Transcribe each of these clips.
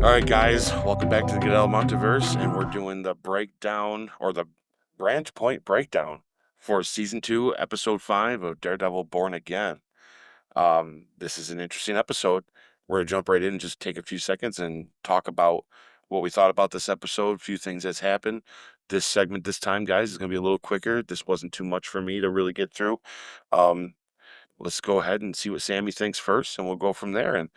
All right, guys, welcome back to the Goodell Multiverse, and we're doing the breakdown or the branch point breakdown for season 2, episode 5 of Daredevil Born Again. This is an interesting episode. We're gonna jump right in and just take a few seconds and talk about what we thought about this episode, a few things that's happened. This segment this time, guys, is gonna be a little quicker. This wasn't too much for me to really get through. Um, let's go ahead and see what Sammy thinks first, and we'll go from there. And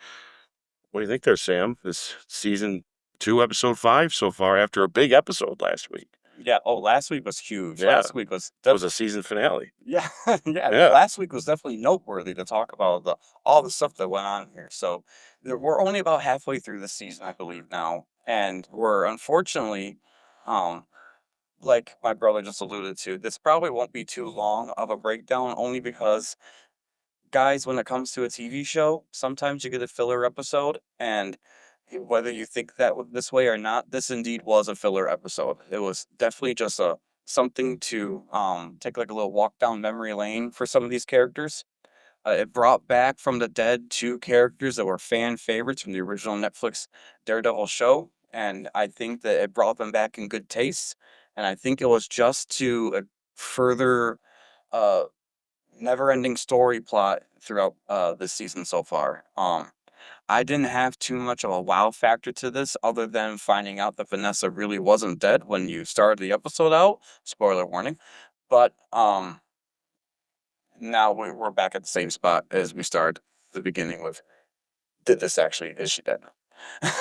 what do you think there, Sam? This season 2, episode 5 so far after a big episode last week. Yeah. Oh, last week was huge. Yeah, Last week was it was a season finale. yeah, yeah. Yeah. Last week was definitely noteworthy to talk about all the stuff that went on here. So we're only about halfway through the season, I believe now, and we're unfortunately, um, like my brother just alluded to, this probably won't be too long of a breakdown, only because guys, when it comes to a TV show, sometimes you get a filler episode, and whether you think that this way or not, this indeed was a filler episode. It was definitely just a something to take like a little walk down memory lane for some of these characters. It brought back from the dead two characters that were fan favorites from the original Netflix Daredevil show, and I think that it brought them back in good taste. And I think it was just to further uh, never-ending story plot throughout this season so far. I didn't have too much of a wow factor to this, other than finding out that Vanessa really wasn't dead when you started the episode out. Spoiler warning. But now we're back at the same spot as we started the beginning with. Did this actually? Is she dead?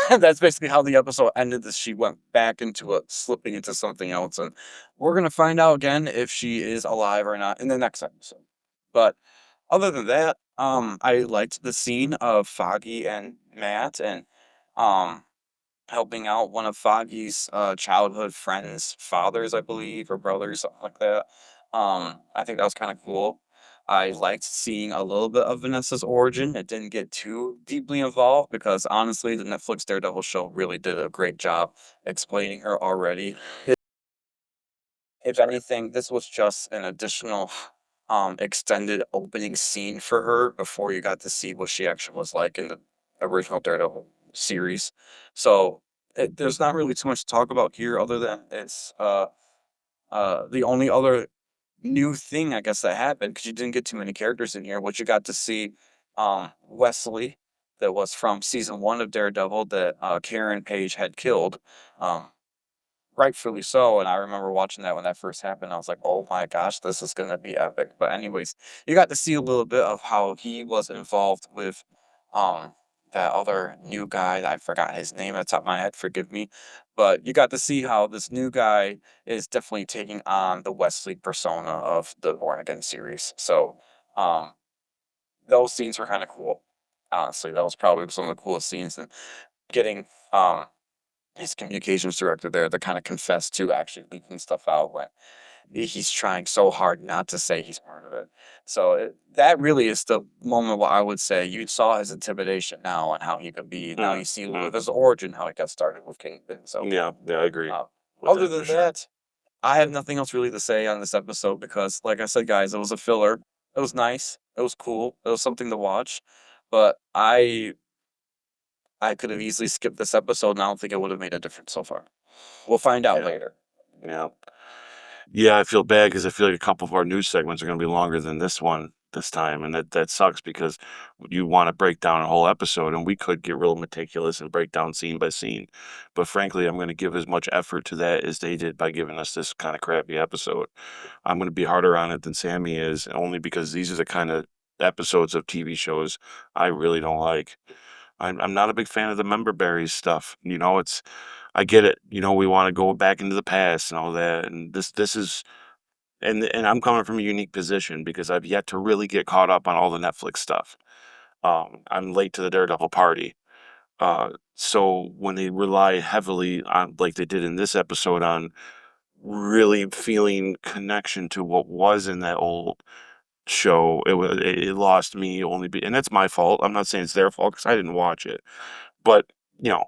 That's basically how the episode ended. That she went back into slipping into something else, and we're gonna find out again if she is alive or not in the next episode. But other than that, I liked the scene of Foggy and Matt and um helping out one of Foggy's childhood friends' fathers, I believe, or brothers, something like that. I think that was kind of cool. I liked seeing a little bit of Vanessa's origin. It didn't get too deeply involved because honestly, the Netflix Daredevil show really did a great job explaining her already. If anything, this was just an additional extended opening scene for her before you got to see what she actually was like in the original Daredevil series. So there's not really too much to talk about here other than it's the only other new thing I guess that happened, because you didn't get too many characters in here. What you got to see, Wesley, that was from season 1 of Daredevil, that Karen Page had killed. Um, Rightfully so, and I remember watching that when that first happened. I was like, "Oh my gosh, this is gonna be epic." But anyways, you got to see a little bit of how he was involved with um that other new guy. I forgot his name at the top of my head, forgive me. But you got to see how this new guy is definitely taking on the Wesley persona of the Born Again series. So um those scenes were kind of cool. Honestly, that was probably some of the coolest scenes, and getting his communications director there to kind of confess to actually leaking stuff out when he's trying so hard not to say he's part of it. So that really is the moment where I would say you saw his intimidation now and how he could be. Now you see with his origin how he got started with Kingpin. So Yeah, I agree uh, with other that for than sure. that, I have nothing else really to say on this episode because, like I said, guys, it was a filler. It was nice. It was cool. It was something to watch. But I could have easily skipped this episode, and I don't think it would have made a difference so far. We'll find out Yeah. later. Yeah. Yeah, I feel bad because I feel like a couple of our news segments are gonna be longer than this one this time, and that sucks because you wanna break down a whole episode, and we could get real meticulous and break down scene by scene. But frankly, I'm gonna give as much effort to that as they did by giving us this kinda crappy episode. I'm gonna be harder on it than Sammy is, only because these are the kinda episodes of TV shows I really don't like. I'm not a big fan of the member berries stuff. It's I get it. We want to go back into the past and all that. And this is and I'm coming from a unique position because I've yet to really get caught up on all the Netflix stuff. I'm late to the Daredevil party. So when they rely heavily on, like they did in this episode, on really feeling connection to what was in that old show, it lost me and that's my fault. I'm not saying it's their fault because I didn't watch it, but you know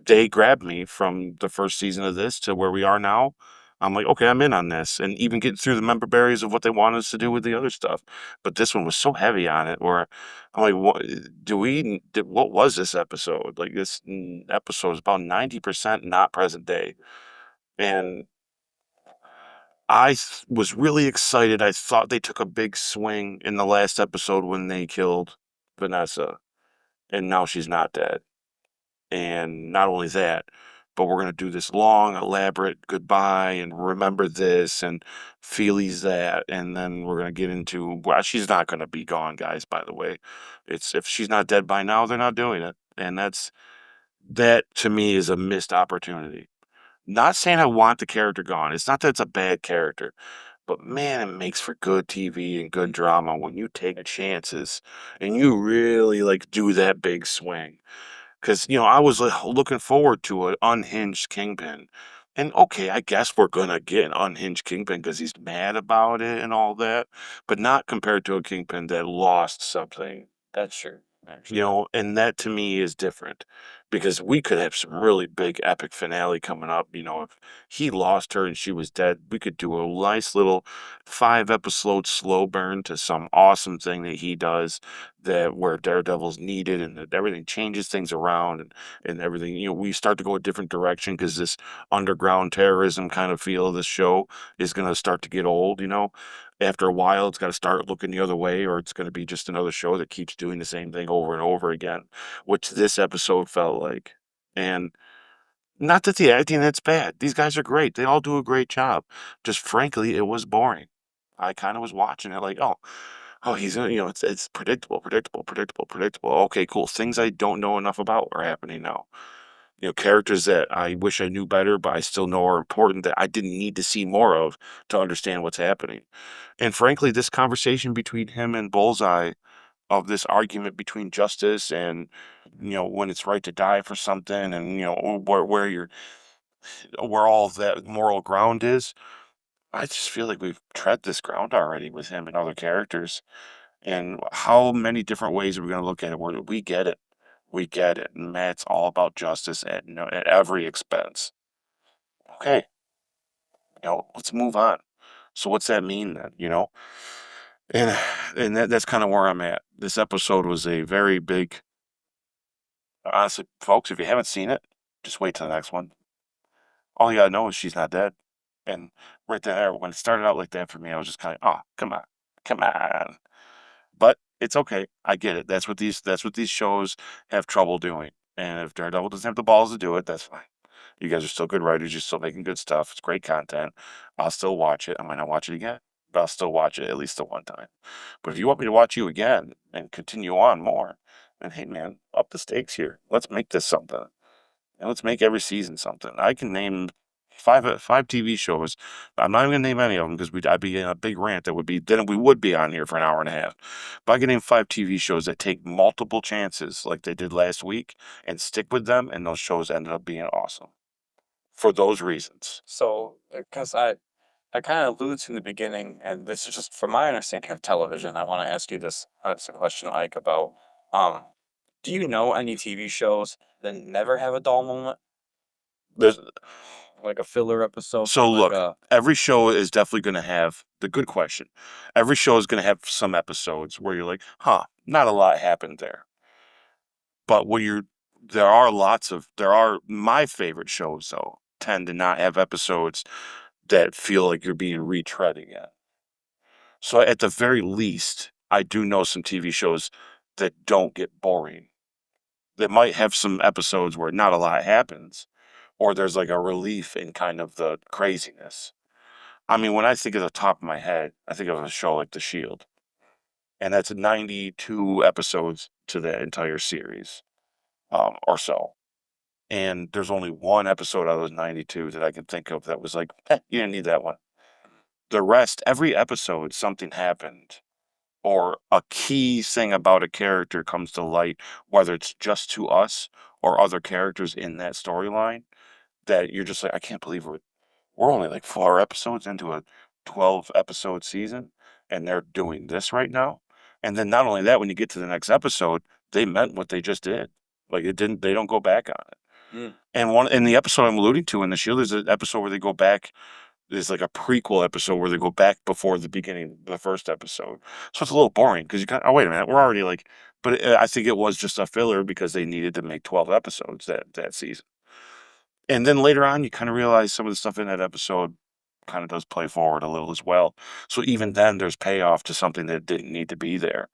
they grabbed me from the first season of this to where we are now. I'm like, okay, I'm in on this, and even getting through the member berries of what they wanted us to do with the other stuff. But this one was so heavy on it, where I'm like, what was this episode? Like this episode is about 90% not present day, and was really excited. I thought they took a big swing in the last episode when they killed Vanessa, and now she's not dead. And not only that, but we're going to do this long, elaborate goodbye and remember this and feelies that. And then we're going to get into, well, she's not going to be gone, guys, by the way. It's if she's not dead by now, they're not doing it. And that to me is a missed opportunity. Not saying I want the character gone. It's not that it's a bad character, but man, it makes for good TV and good drama when you take chances and you really like do that big swing. Because, I was looking forward to an unhinged Kingpin. And okay, I guess we're going to get an unhinged Kingpin because he's mad about it and all that, but not compared to a Kingpin that lost something. That's true, actually. And that to me is different because we could have some really big epic finale coming up. If he lost her and she was dead, we could do a nice little 5 episode slow burn to some awesome thing that he does that where Daredevil's needed and that everything changes things around and everything. We start to go a different direction because this underground terrorism kind of feel of this show is going to start to get old. After a while, it's got to start looking the other way, or it's going to be just another show that keeps doing the same thing over and over again, which this episode felt like. And not that the acting that's bad. These guys are great. They all do a great job. Just frankly, it was boring. I kind of was watching it like, oh, it's predictable, predictable, predictable, predictable. Okay, cool. Things I don't know enough about are happening now. Characters that I wish I knew better, but I still know are important that I didn't need to see more of to understand what's happening. And frankly, this conversation between him and Bullseye of this argument between justice and, when it's right to die for something and, where all that moral ground is, I just feel like we've tread this ground already with him and other characters. And how many different ways are we going to look at it where we get it? We get it. And Matt's all about justice at, at every expense. Okay, let's move on. So what's that mean then, And that's kind of where I'm at. This episode was a very big. Honestly, folks, if you haven't seen it, just wait till the next one. All you gotta know is she's not dead. And right there, when it started out like that for me, I was just kind of, oh, come on, come on. But it's okay. I get it. That's what these shows have trouble doing. And if Daredevil doesn't have the balls to do it, that's fine. You guys are still good writers. You're still making good stuff. It's great content. I'll still watch it. I might not watch it again, but I'll still watch it at least the one time. But if you want me to watch you again and continue on more, then hey man, up the stakes here. Let's make this something. And let's make every season something. I can name five TV shows. I'm not even gonna name any of them because I'd be in a big rant. That would be then we would be on here for an hour and a half. But I can name 5 TV shows that take multiple chances, like they did last week, and stick with them. And those shows ended up being awesome for those reasons. So, because I kind of alluded to in the beginning, and this is just from my understanding of television, I want to ask you this. It's a question, like, about, um, do you know any TV shows that never have a dull moment? There's Like a filler episode So or like look, a every show is definitely going to have the good question. Every show is going to have some episodes where you're like, huh, not a lot happened there. But there are my favorite shows though tend to not have episodes that feel like you're being retread again. So at the very least, I do know some TV shows that don't get boring. That might have some episodes where not a lot happens, or there's like a relief in kind of the craziness. I mean, when I think of the top of my head, I think of a show like The Shield, and that's 92 episodes to the entire series, or so. And there's only one episode out of those 92 that I can think of that was like, you didn't need that one. The rest, every episode, something happened, or a key thing about a character comes to light, whether it's just to us or other characters in that storyline, that you're just like, I can't believe we're only like 4 episodes into a 12 episode season and they're doing this right now. And then not only that, when you get to the next episode, they meant what they just did. Like they don't go back on it. mm, And one in the episode I'm alluding to in The Shield is an episode where they go back is like a prequel episode where they go back before the beginning, the first episode. So it's a little boring because you got, oh, wait a minute, we're already like, but I think it was just a filler because they needed to make 12 episodes that season. And then later on, you kind of realize some of the stuff in that episode kind of does play forward a little as well. So even then, there's payoff to something that didn't need to be there.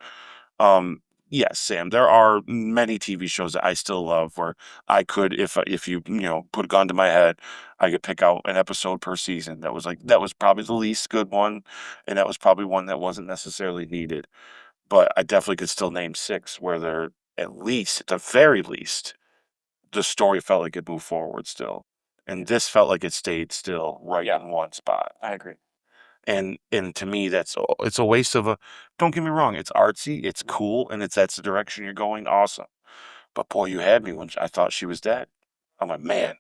Um, yes, Sam, there are many TV shows that I still love where I could, if you put a gun to my head, I could pick out an episode per season. That was probably the least good one, and that was probably one that wasn't necessarily needed. But I definitely could still name six where they're at least, at the very least, the story felt like it moved forward still. And this felt like it stayed still right Yeah, in one spot. I agree. And to me, it's a waste of a. Don't get me wrong, it's artsy, it's cool, and that's the direction you're going. Awesome, but boy, you had me when I thought she was dead. I'm like, man,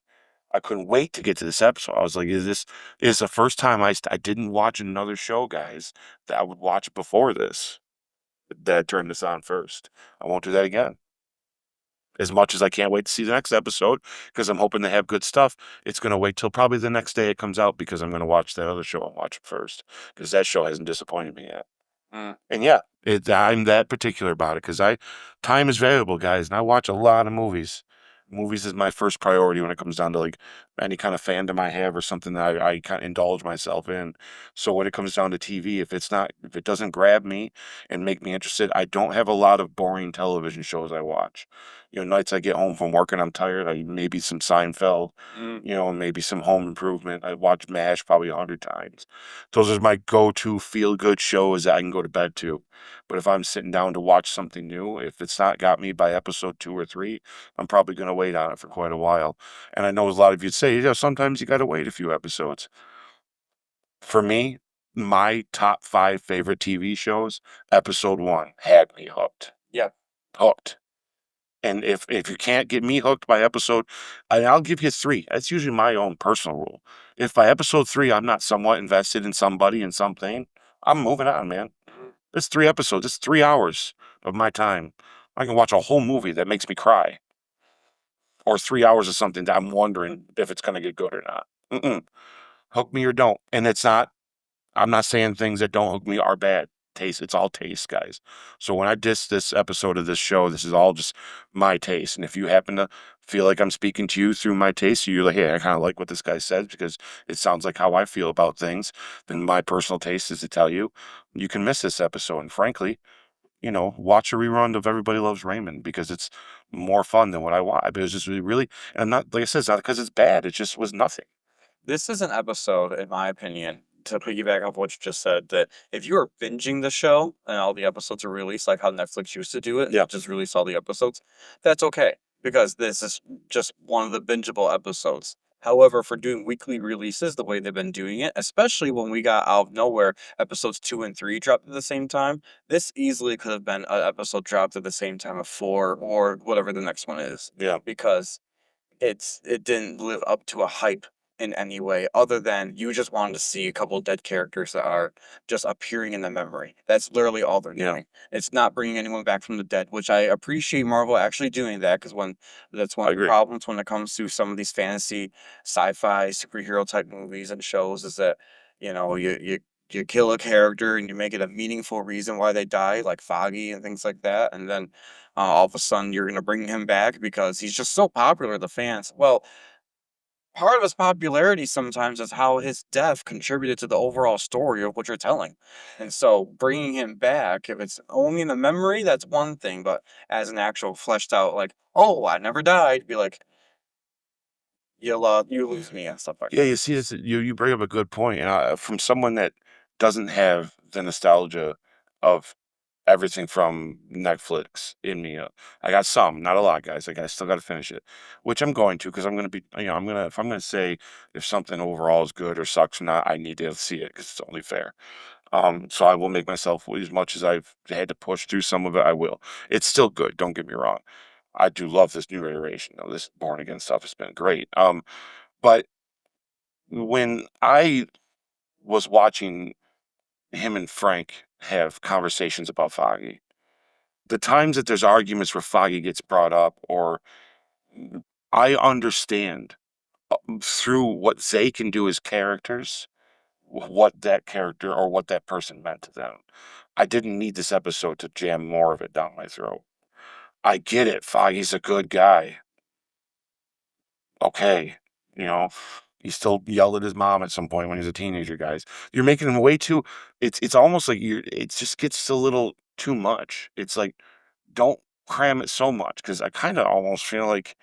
I couldn't wait to get to this episode. I was like, is the first time I didn't watch another show, guys, that I would watch before this. That I turned this on first. I won't do that again. As much as I can't wait to see the next episode because I'm hoping they have good stuff, it's going to wait till probably the next day it comes out because I'm going to watch that other show and watch it first because that show hasn't disappointed me yet. Mm. And yeah, I'm that particular about it because time is valuable, guys, and I watch a lot of movies. Movies is my first priority when it comes down to like any kind of fandom I have or something that I kind of indulge myself in. So when it comes down to TV, if it doesn't grab me and make me interested, I don't have a lot of boring television shows I watch. Nights I get home from work and I'm tired, maybe some Seinfeld, Mm. and maybe some Home Improvement. I watch MASH probably 100 times. Those are my go-to feel-good shows that I can go to bed to. But if I'm sitting down to watch something new, if it's not got me by episode 2 or 3, I'm probably going to wait on it for quite a while. And I know a lot of you'd say, sometimes you got to wait a few episodes. For me, my top 5 favorite TV shows, episode 1 had me hooked. Yeah. Hooked. And if you can't get me hooked by episode, I'll give you 3. That's usually my own personal rule. If by episode 3 I'm not somewhat invested in somebody and something, I'm moving on, man. It's 3 episodes. It's 3 hours of my time. I can watch a whole movie that makes me cry, or 3 hours of something that I'm wondering if it's going to get good or not. Mm-mm. Hook me or don't. And it's not. I'm not saying things that don't hook me are bad. Taste. It's all taste, guys. So when I diss this episode of this show, this is all just my taste. And if you happen to feel like I'm speaking to you through my taste, you're like, hey, I kind of like what this guy says because it sounds like how I feel about things, then my personal taste is to tell you, you can miss this episode. And frankly, watch a rerun of Everybody Loves Raymond because it's more fun than what I watch. But it was just really, and I'm not, like I said, it's not because it's bad. It just was nothing. This is an episode, in my opinion, to piggyback off what you just said, that if you are binging the show and all the episodes are released, like how Netflix used to do it, Yeah. just release all the episodes, that's okay because this is just one of the bingeable episodes. However, for doing weekly releases the way they've been doing it, especially when we got out of nowhere, episodes 2 and 3 dropped at the same time, this easily could have been an episode dropped at the same time of 4 or whatever the next one is. Yeah. Because it didn't live up to a hype in any way other than you just wanted to see a couple of dead characters that are just appearing in the memory. That's literally all they're Yeah. doing. It's not bringing anyone back from the dead, which I appreciate Marvel actually doing that because that's one I of the agree. problems when it comes to some of these fantasy, sci-fi, superhero type movies and shows is that you kill a character and you make it a meaningful reason why they die, like Foggy and things like that, and then all of a sudden you're gonna bring him back because he's just so popular to the fans. Well, part of his popularity sometimes is how his death contributed to the overall story of what you're telling. And so bringing him back, if it's only in the memory, that's one thing, but as an actual fleshed out, like, oh, I never died, be like, you lose me and stuff like Yeah, that. you see, you bring up a good point, and from someone that doesn't have the nostalgia of everything from Netflix in me. I got some, not a lot, guys. I still got to finish it, which I'm going to because I'm going to be, if I'm going to say if something overall is good or sucks or not, I need to see it because it's only fair. So I will make myself as much as I've had to push through some of it. I will. It's still good. Don't get me wrong. I do love this new iteration of this born again stuff. It's been great. But when I was watching him and Frank have conversations about Foggy, the times that there's arguments where Foggy gets brought up, or I understand through what they can do as characters, what that character or what that person meant to them. I didn't need this episode to jam more of it down my throat. I get it. Foggy's a good guy. Okay. You know, he still yelled at his mom at some point when he was a teenager, guys. You're making him way too, it's almost like it just gets a little too much. It's like, don't cram it so much, because I kind of almost feel like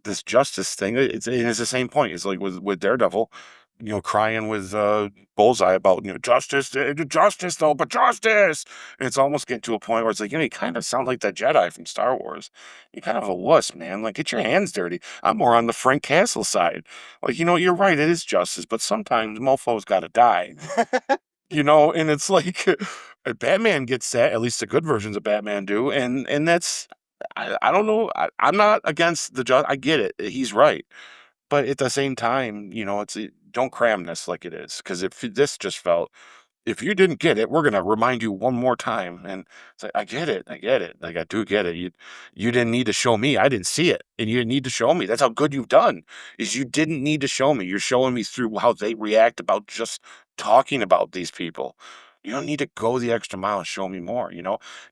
this justice thing, it's the same point. It's like with Daredevil, crying with Bullseye about justice, justice though, but justice. And it's almost getting to a point where it's like, you kind of sound like that Jedi from Star Wars. You're kind of a wuss, man. Like, get your hands dirty. I'm more on the Frank Castle side. Like, you're right, it is justice, but sometimes mofo's got to die. And it's like Batman gets that. At least the good versions of Batman do, and that's. I don't know. I'm not against the judge. I get it. He's right. But at the same time, don't cram this like it is. Because if this just felt, if you didn't get it, we're gonna remind you one more time. And it's like, I get it. I get it. Like, I do get it. You didn't need to show me. I didn't see it. And you didn't need to show me. That's how good you've done. Is you didn't need to show me. You're showing me through how they react about just talking about these people. You don't need to go the extra mile and show me more.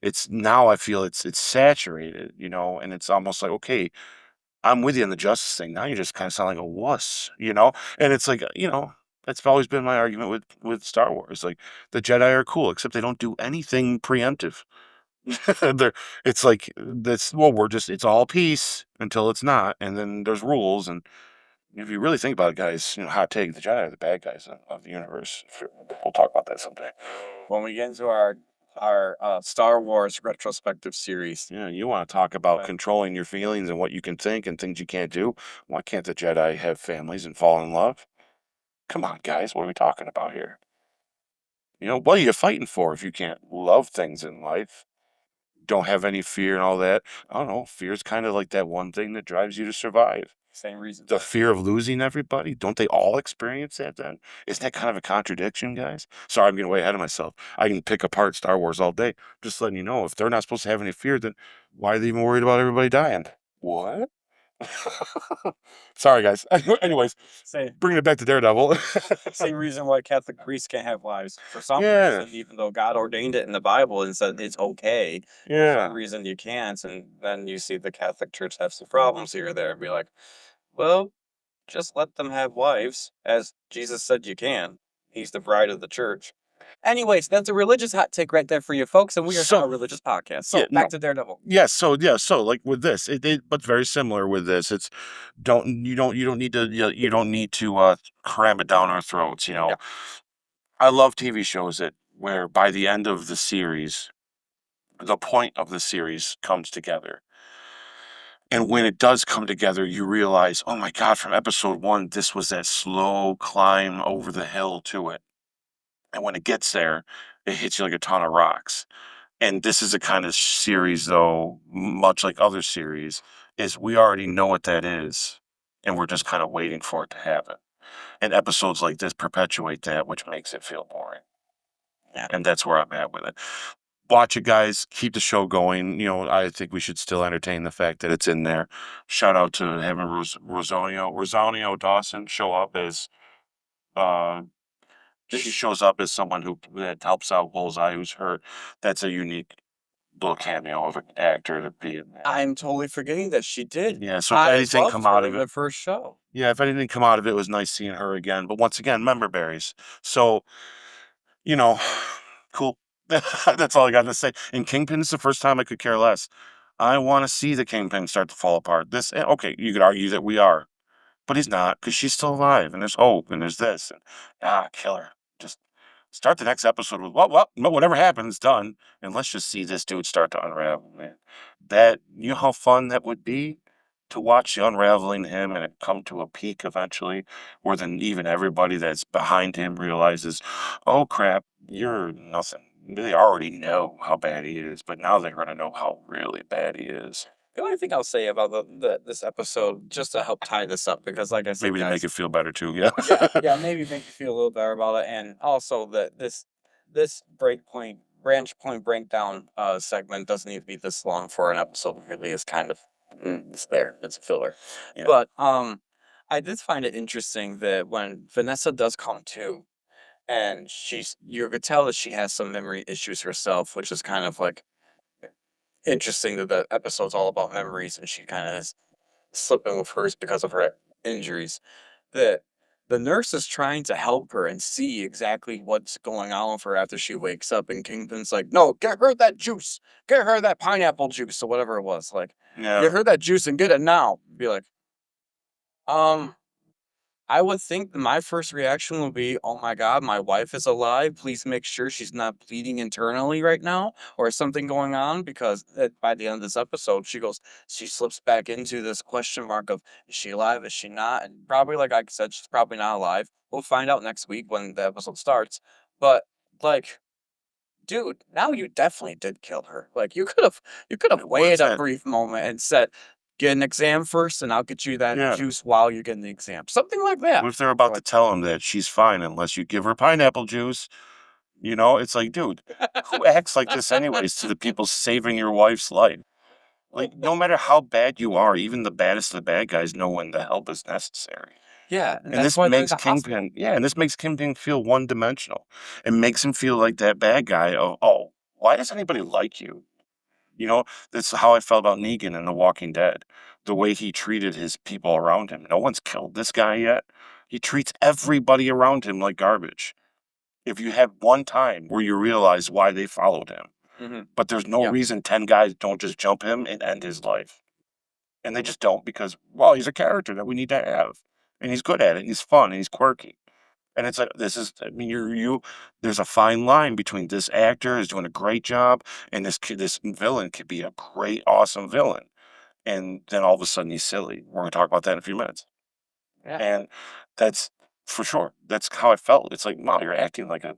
It's now I feel it's saturated, and it's almost like, okay, I'm with you in the justice thing. Now you just kind of sound like a wuss. And it's like, that's always been my argument with Star Wars. Like, the Jedi are cool, except they don't do anything preemptive. They're, it's like that's well, it's all peace until it's not, and then there's rules. And if you really think about it, guys, hot take: the Jedi are the bad guys of the universe. We'll talk about that someday. When we get into our Star Wars retrospective series. Yeah, you want to talk about Right. controlling your feelings and what you can think and things you can't do. Why can't the Jedi have families and fall in love? Come on, guys, what are we talking about here? What are you fighting for if you can't love things in life? Don't have any fear and all that. I don't know. Fear is kind of like that one thing that drives you to survive. Same reason. The fear of losing everybody. Don't they all experience that then? Isn't that kind of a contradiction, guys? Sorry, I'm getting way ahead of myself. I can pick apart Star Wars all day. Just letting you know, if they're not supposed to have any fear, then why are they even worried about everybody dying? What? Sorry, guys. Anyways, Same. bringing it back to Daredevil. Same reason why Catholic priests can't have wives. For some Yeah, reason, even though God ordained it in the Bible and said it's okay, for yeah. some reason you can't. And then you see the Catholic Church have some problems here or there and be like, well, just let them have wives, as Jesus said you can. He's the bride of the church. Anyways, that's a religious hot take right there for you folks, and we are not a religious podcast. So Yeah, back no. to Daredevil. So like with this, but very similar with this. It's you don't need to you don't need to cram it down our throats. Yeah. I love TV shows that where by the end of the series, the point of the series comes together. And when it does come together, you realize, oh my God, from episode one, this was that slow climb over the hill to it. And when it gets there, it hits you like a ton of rocks. And this is a kind of series, though, much like other series, is we already know what that is. And we're just kind of waiting for it to happen. And episodes like this perpetuate that, which makes it feel boring. Yeah. And that's where I'm at with it. Watch it, guys. Keep the show going. I think we should still entertain the fact that it's in there. Shout out to having Rosanio Dawson show up as she shows up as someone that helps out Bullseye who's hurt. That's a unique little cameo of an actor to be in that. I'm totally forgetting that she did. Yeah, so if I anything loved come her out in of it, the first show. yeah, if anything come out of it, it was nice seeing her again. But once again, member berries. So, you know, cool. That's all I got to say. And Kingpin is the first time I could care less. I want to see the Kingpin start to fall apart. Okay, you could argue that we are. But he's not, because she's still alive, and there's hope, and there's this, and kill her. Just start the next episode with whatever happens, done, and let's just see this dude start to unravel, man. How fun that would be to watch the unraveling him and it come to a peak eventually, where then even everybody that's behind him realizes, oh crap, you're nothing. They already know how bad he is, but now they're gonna know how really bad he is. The only thing I'll say about this episode, just to help tie this up, because like I said, Maybe to make guys, it feel better too. Yeah. yeah, maybe make you feel a little better about it, and also that this branch point breakdown segment doesn't need to be this long for an episode. It really is kind of it's there. It's a filler. Yeah. But I did find it interesting that when Vanessa does come to, and you could tell that she has some memory issues herself, which is kind of like interesting that the episode's all about memories, and she kind of is slipping with hers because of her injuries. That the nurse is trying to help her and see exactly what's going on with her after she wakes up, and Kingpin's like, "No, get her that juice, get her that pineapple juice or whatever it was. Like, Yeah. get her that juice and get it now." Be like, um. I would think that my first reaction would be, "Oh my god, my wife is alive. Please make sure she's not bleeding internally right now or something going on." Because by the end of this episode, she slips back into this question mark of, is she alive? Is she not? And probably, like I said, she's probably not alive. We'll find out next week when the episode starts. But like, dude, now you definitely did kill her. Like you could have What is waited a that? brief moment and said, "Get an exam first, and I'll get you that Yeah. juice while you're getting the exam." Something like What that. if they're about to Like, tell him that she's fine unless you give her pineapple juice? You know, it's like, dude, who acts like this anyways to the people saving your wife's life? Like, no matter how bad you are, even the baddest of the bad guys know when the help is necessary. yeah, and And that's this why they're in makes the hospital. Kingpin, yeah, and this makes Kingpin feel one dimensional. It makes him feel like that bad guy of, oh, why does anybody like you? You know, that's how I felt about Negan in The Walking Dead. The way he treated his people around him. No one's killed this guy yet. He treats everybody around him like garbage. If you have one time where you realize why they followed him, Mhm. but there's no Yeah. reason 10 guys don't just jump him and end his life. And they just don't because, well, he's a character that we need to have. And he's good at it. And he's fun and he's quirky. And it's like this is I mean there's a fine line between this actor is doing a great job and this villain could be a great, awesome villain. And then all of a sudden he's silly. We're gonna talk about that in a few minutes. Yeah. And that's for sure. That's how I felt. It's like, wow, you're acting like a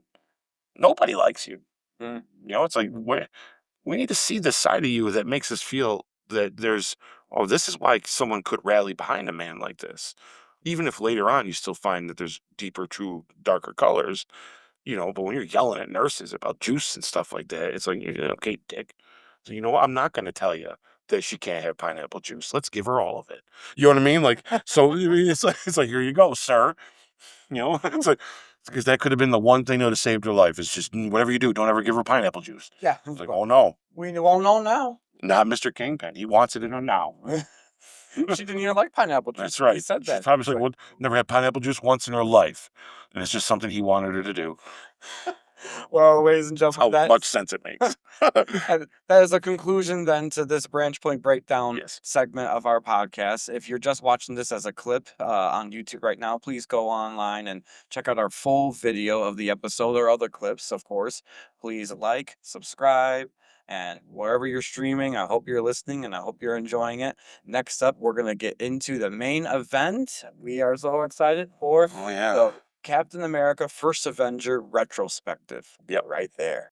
nobody likes you. Mm. You know, it's like we need to see the side of you that makes us feel that there's, oh, this is why someone could rally behind a man like this. Even if later on you still find that there's deeper, true, darker colors, you know, but when you're yelling at nurses about juice and stuff like that, it's like, "Yeah, okay, dick. So you know what? I'm not going to tell you that she can't have pineapple juice. Let's give her all of it. You know what I mean? Like, so it's like here you go, sir. You know, it's like because that could have been the one thing that would have saved her life. It's just whatever you do, don't ever give her pineapple juice. Yeah. It's like, Well, oh no, we won't know now. not Mr. Kingpin. He wants it in her now. She didn't even like pineapple juice. That's He right. said She's that. probably He's like, like, what? Never had pineapple juice once in her life, and it's just something he wanted her to do. well, ladies and That's gentlemen, how much sense it makes. and that is a conclusion then to this branch point breakdown Yes. segment of our podcast. If you're just watching this as a clip on YouTube right now, please go online and check out our full video of the episode or other clips, of course. Please like, subscribe, and wherever you're streaming, I hope you're listening and I hope you're enjoying it. Next up, we're going to get into the main event. We are so excited for Oh yeah. the Captain America First Avenger retrospective. Yep. Right there.